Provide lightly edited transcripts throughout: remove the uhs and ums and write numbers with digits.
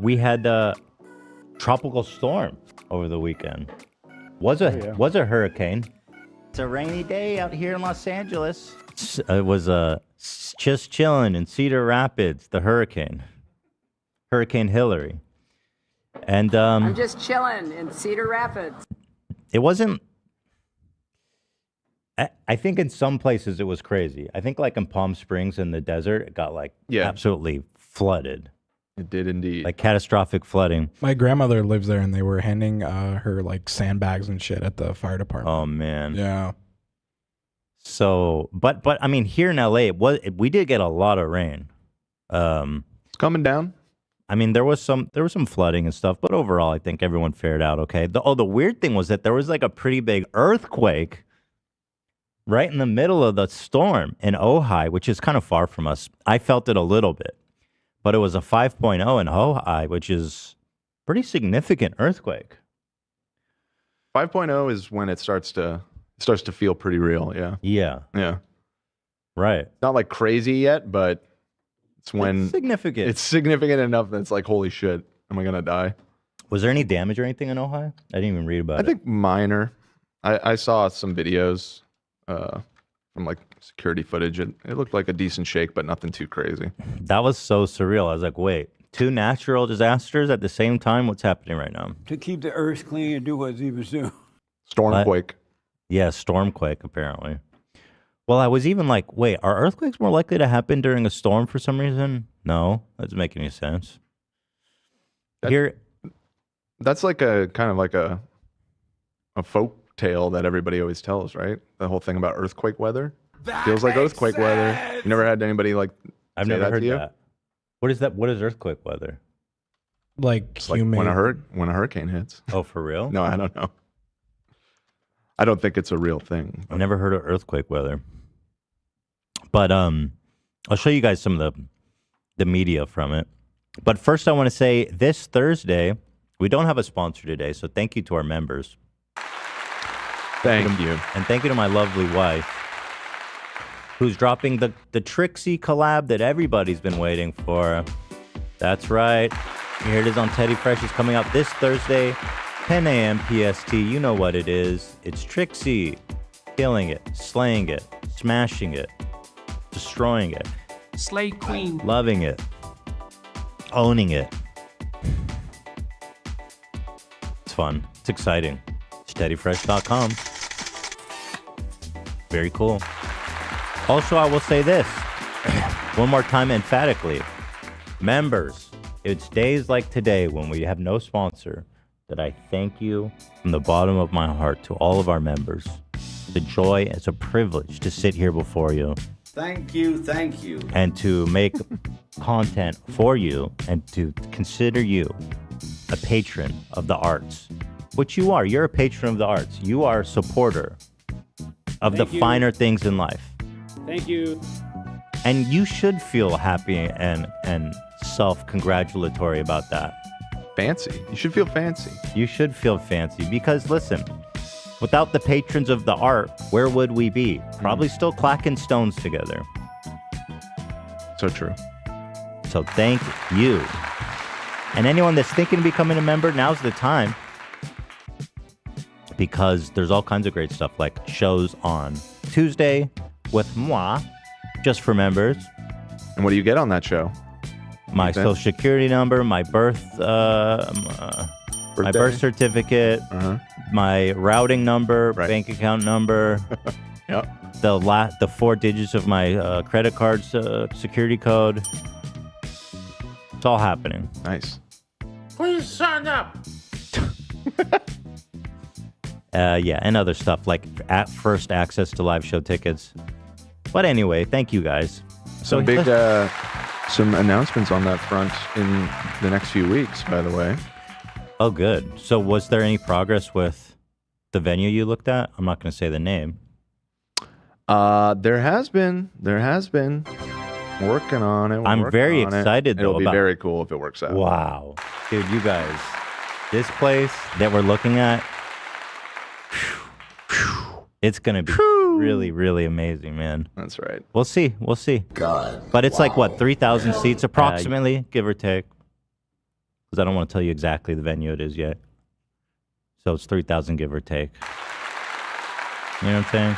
We had a tropical storm over the weekend. Was a hurricane. It's a rainy day out here in Los Angeles. It was just chilling in Cedar Rapids. The Hurricane Hilary, and I'm just chilling in Cedar Rapids. It wasn't. I think in some places it was crazy. I think like in Palm Springs in the desert, it got like absolutely flooded. It did indeed. Like catastrophic flooding. My grandmother lives there, and they were handing her like sandbags and shit at the fire department. Oh man. Yeah. So, but I mean, here in LA, we did get a lot of rain. It's coming down. I mean, there was some flooding and stuff, but overall, I think everyone fared out okay. The weird thing was that there was like a pretty big earthquake right in the middle of the storm in Ojai, which is kind of far from us. I felt it a little bit, but it was a 5.0 in Ojai, which is pretty significant earthquake. 5.0 is when it starts to feel pretty real. Yeah. Yeah. Right. Not like crazy yet, but it's when it's significant. It's significant enough that it's like, holy shit, am I gonna die? Was there any damage or anything in Ojai? I didn't even read about it. I think minor. I saw some videos from like security footage. It looked like a decent shake, but nothing too crazy. That was so surreal. I was like, wait, two natural disasters at the same time? What's happening right now? To keep the earth clean and do what he was doing. Stormquake. Yeah, stormquake, apparently. Well, I was even like, wait, are earthquakes more likely to happen during a storm for some reason? No, that doesn't make any sense. That's like a kind of like a folk tale that everybody always tells, right? The whole thing about earthquake weather. Feels like earthquake weather. You never had anybody like I've say never that heard to you? that. What is that? What is earthquake weather? Like It's like when a hurricane hits. Oh, for real? No, I don't know. I don't think it's a real thing. I've never heard of earthquake weather. But I'll show you guys some of the media from it. But first I want to say this Thursday, we don't have a sponsor today, so thank you to our members. Thank you. And thank you to my lovely wife, who's dropping the Trixie collab that everybody's been waiting for. That's right. Here it is on Teddy Fresh. It's coming out this Thursday, 10 a.m. PST. You know what it is. It's Trixie. Killing it, slaying it, smashing it, destroying it. Slay Queen. Loving it. Owning it. It's fun. It's exciting. It's teddyfresh.com. Very cool. Also, I will say this one more time emphatically. Members, it's days like today when we have no sponsor that I thank you from the bottom of my heart to all of our members. The joy, it's a privilege to sit here before you. Thank you. And to make content for you and to consider you a patron of the arts, which you are. You're a patron of the arts. You are a supporter of the finer things in life. Thank you. And you should feel happy and self-congratulatory about that. Fancy. You should feel fancy. You should feel fancy because, listen, without the patrons of the art, where would we be? Probably still clacking stones together. So true. So thank you. And anyone that's thinking of becoming a member, now's the time. Because there's all kinds of great stuff, like shows on Tuesday with moi, just for members. And what do you get on that show? My social security number, my birth certificate, my routing number, bank account number, the 4 digits of my credit card's security code. It's all happening. Nice. Please sign up. Yeah, and other stuff like first access to live show tickets. But anyway, thank you guys. Some big some announcements on that front in the next few weeks, by the way. Oh, good. So was there any progress with the venue you looked at? I'm not going to say the name. There has been. Working on it. I'm very excited, though. It'll be very cool if it works out. Wow. Dude, you guys, this place that we're looking at, it's going to be really, really amazing, man. That's right. We'll see. God. But it's like, what, 3,000 seats approximately, give or take? because I don't want to tell you exactly the venue it is yet. So it's 3,000 give or take. You know what I'm saying?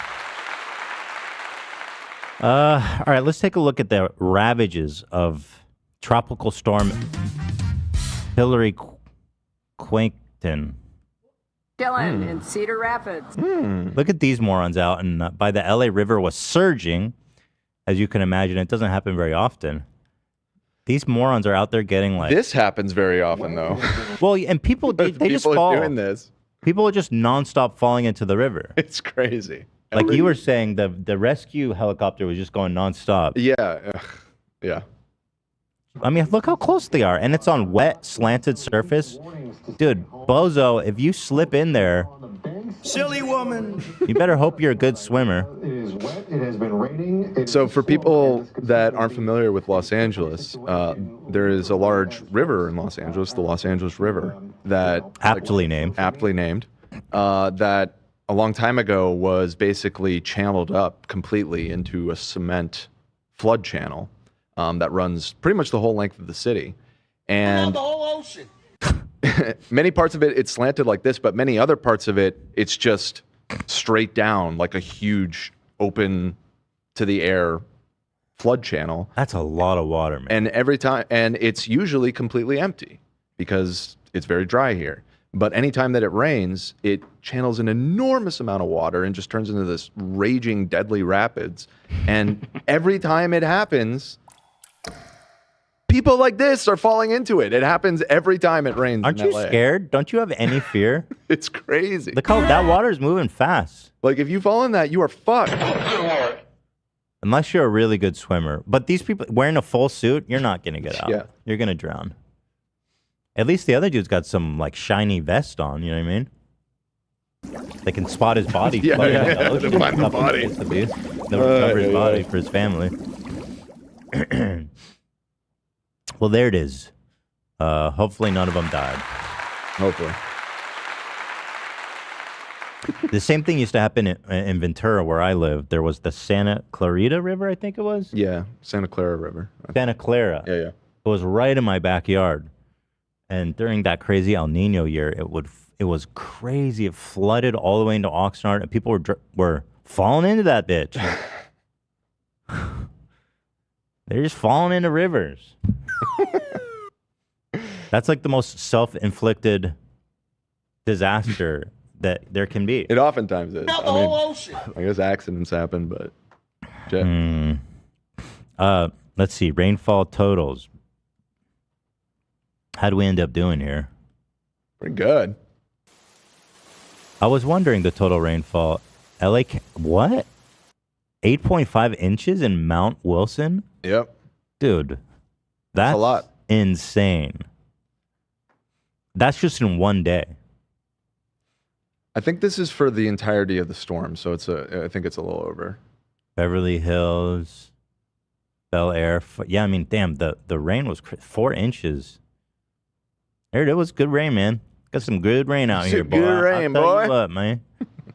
All right, let's take a look at the ravages of Tropical Storm Hilary Quankton. Chilling in Cedar Rapids. Look at these morons out and by the LA River was surging. As you can imagine, it doesn't happen very often. These morons are out there getting like... This happens very often, though. Well, and people, they just fall. People are doing this. People are just nonstop falling into the river. It's crazy. Like you were saying, the rescue helicopter was just going nonstop. Yeah. Yeah. I mean, look how close they are. And it's on wet, slanted surface. Dude, Bozo, if you slip in there... Silly woman. You better hope you're a good swimmer. It is wet. It has been raining. So for people that aren't familiar with Los Angeles, there is a large river in Los Angeles, the Los Angeles River, that... Aptly named. That a long time ago was basically channeled up completely into a cement flood channel that runs pretty much the whole length of the city. And The whole ocean. many parts of it, it's slanted like this, but many other parts of it, it's just straight down like a huge open to the air flood channel. That's a lot of water, man. And it's usually completely empty because it's very dry here. But anytime that it rains, it channels an enormous amount of water and just turns into this raging, deadly rapids. And every time it happens, people like this are falling into it. It happens every time it rains. Aren't you LA. scared? Don't you have any fear? It's crazy. Look how that water is moving fast. Like, if you fall in that, you are fucked. Unless you're a really good swimmer. But these people wearing a full suit, you're not going to get out. Yeah. You're going to drown. At least the other dude's got some, like, shiny vest on, you know what I mean? They can spot his body. Yeah, floating in yeah, the ocean. to find the Nothing body. gets to be. They'll cover his body for his family. Well, there it is. Hopefully none of them died. Hopefully. The same thing used to happen in Ventura, where I live. There was the Santa Clarita River, I think it was. Yeah, Santa Clara River. Santa Clara. Yeah. It was right in my backyard. And during that crazy El Nino year, it was crazy. It flooded all the way into Oxnard, and people were falling into that bitch. They're just falling into rivers. That's like the most self-inflicted disaster that there can be. It oftentimes is. The whole ocean. I guess accidents happen, but... Let's see. Rainfall totals. How'd we end up doing here? Pretty good. I was wondering the total rainfall. What? 8.5 inches in Mount Wilson? Yep. Dude, that's a lot. Insane. That's just in one day. I think this is for the entirety of the storm, so I think it's a little over. Beverly Hills, Bel Air. Yeah, I mean, damn, the rain was 4 inches. There it was. Good rain, man. Got some good rain out here, boy. Good rain, I'll tell boy. you what, man.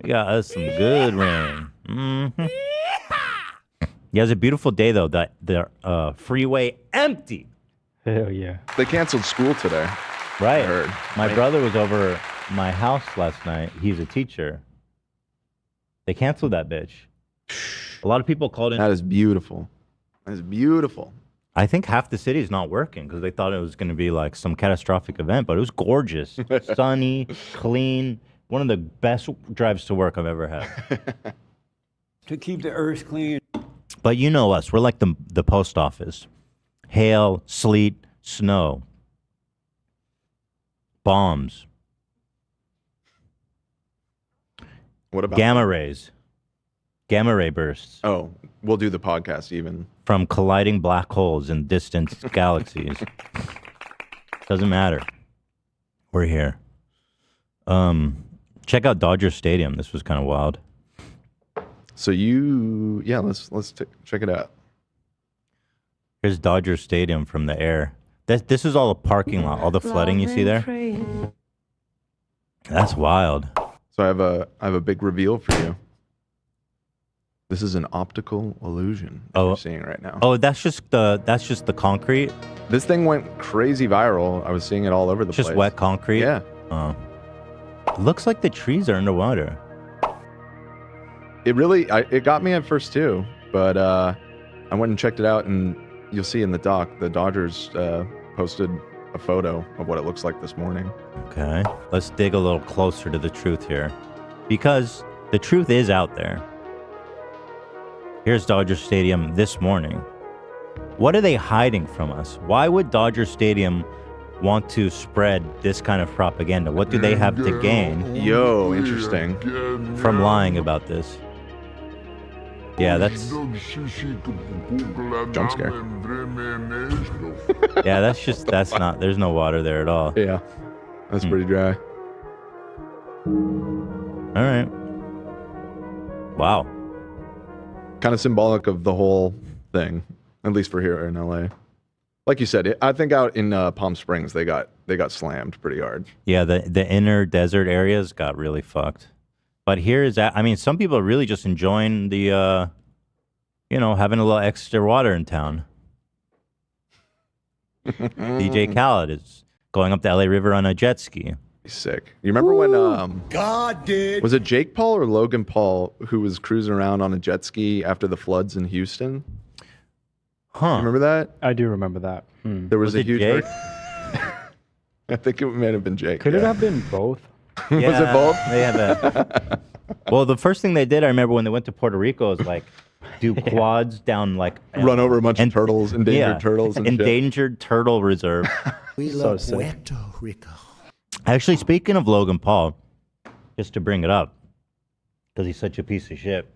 We got us some good rain. Mm-hmm. Yeah, it was a beautiful day, though. The freeway empty. Hell yeah. They canceled school today. Right. I heard. My brother was over my house last night. He's a teacher. They canceled that bitch. A lot of people called in. That is beautiful. That is beautiful. I think half the city is not working because they thought it was going to be like some catastrophic event, but it was gorgeous, sunny, clean. One of the best drives to work I've ever had. To keep the earth clean. But you know us. We're like the post office. Hail, sleet, snow. Bombs. What about Gamma rays. Gamma ray bursts. Oh, we'll do the podcast even. From colliding black holes in distant galaxies. Doesn't matter. We're here. Check out Dodger Stadium. This was kind of wild. So let's check it out. Here's Dodger Stadium from the air. This is all a parking lot. All the flooding you see there. That's wild. So I have a big reveal for you. This is an optical illusion that you're seeing right now. Oh, that's just the concrete. This thing went crazy viral. I was seeing it all over the place. Just wet concrete. Yeah. Oh. It looks like the trees are underwater. It really, it got me at first too, but I went and checked it out, and you'll see in the doc, the Dodgers posted a photo of what it looks like this morning. Okay, let's dig a little closer to the truth here, because the truth is out there. Here's Dodger Stadium this morning. What are they hiding from us? Why would Dodger Stadium want to spread this kind of propaganda? What do they have to gain? Yo, interesting. From lying about this? Yeah, that's... Jump scare. Yeah, that's not... There's no water there at all. Yeah, that's pretty dry. All right. Wow. Kind of symbolic of the whole thing, at least for here in LA. Like you said, I think out in Palm Springs they got slammed pretty hard. Yeah, the inner desert areas got really fucked. But here is that. I mean, some people are really just enjoying the, having a little extra water in town. DJ Khaled is going up the LA River on a jet ski. He's sick. You remember when God did. Was it Jake Paul or Logan Paul who was cruising around on a jet ski after the floods in Houston? Huh. Remember that? I do remember that. There was a it huge. Jake? I think it might have been Jake. Could it have been both? Was it both? They have that. Well, the first thing they did, I remember when they went to Puerto Rico, is like do quads down like Run over a bunch of turtles, endangered turtles, and endangered turtle reserve. We So love sick. Puerto Rico. Actually, speaking of Logan Paul, just to bring it up, because he's such a piece of shit.